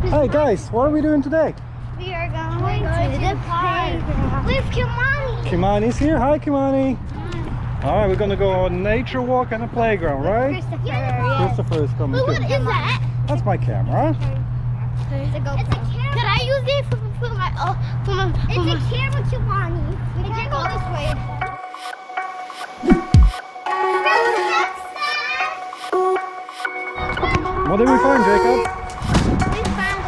Hey guys, what are we doing today? We are going to the park with Kimani. Kimani's here. Hi, Kimani. Alright, we're gonna go on a nature walk and a playground, right? Christopher is coming What too. is that? That's my camera. It's a camera. Can I use it for my It's a camera, Kimani. We can't go this way. What did we find, Jacob? We found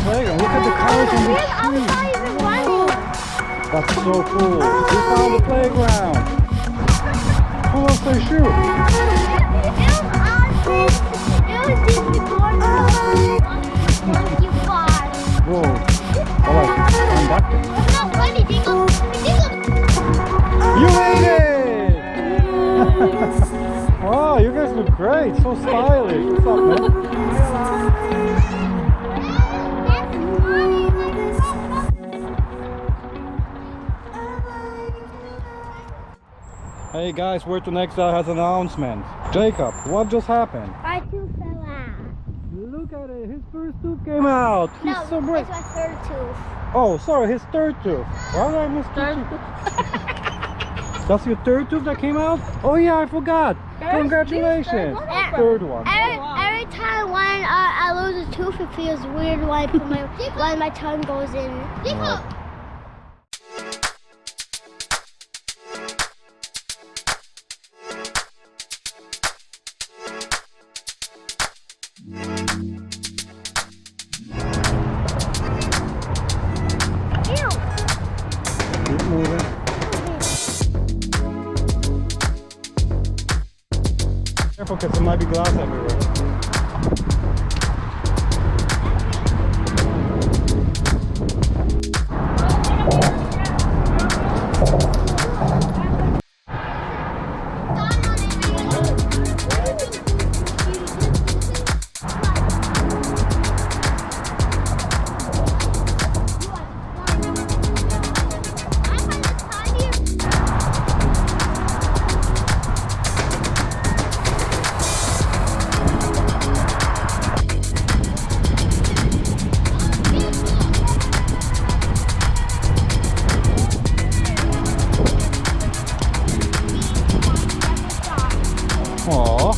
Playground. Look at the cars on the street. That's so cool. We found the playground. Who wants to shoot? Whoa. Alright, I'm back. You made it! Wow, you guys look great. So stylish. What's up, man? Hey guys, Word to Next has an announcement. Jacob, what just happened? My tooth fell out. Look at it, his first tooth came out. He's No, so brave. it's my third tooth. Oh, sorry, his third tooth. Why did I miss two tooth? That's your third tooth that came out? Oh yeah, I forgot. Congratulations. Third one. Every time when I lose a tooth, it feels weird when I put when my tongue goes in. Right. Keep moving. Careful, because there might be glass everywhere. Aww.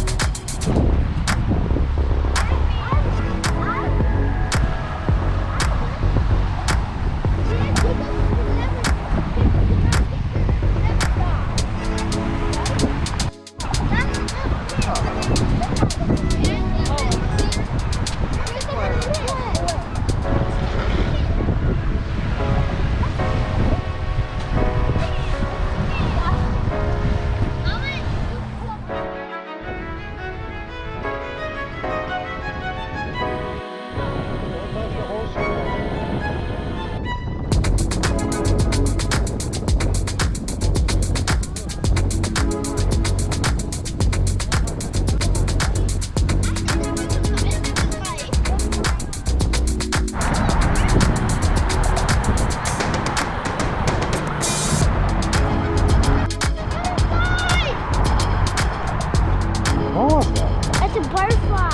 It's a butterfly.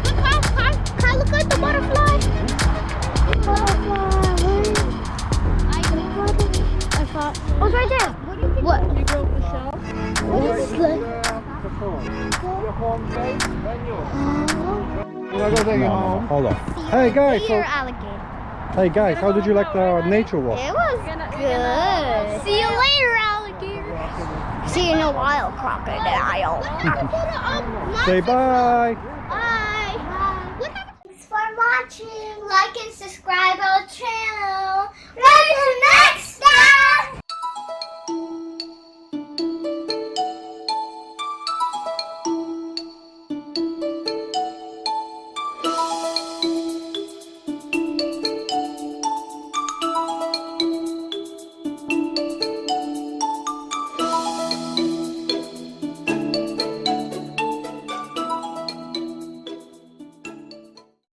Can I look at the butterfly? I thought. Oh, it's right there. What? You broke the shell? What is this? Hold on. Hey guys, See your alligator. hey guys, how did you like the nature walk? It was good. See you later, alligator. See you in a while, crocodile. Say bye. Bye. Thanks for watching. Like and subscribe our channel. See you next time.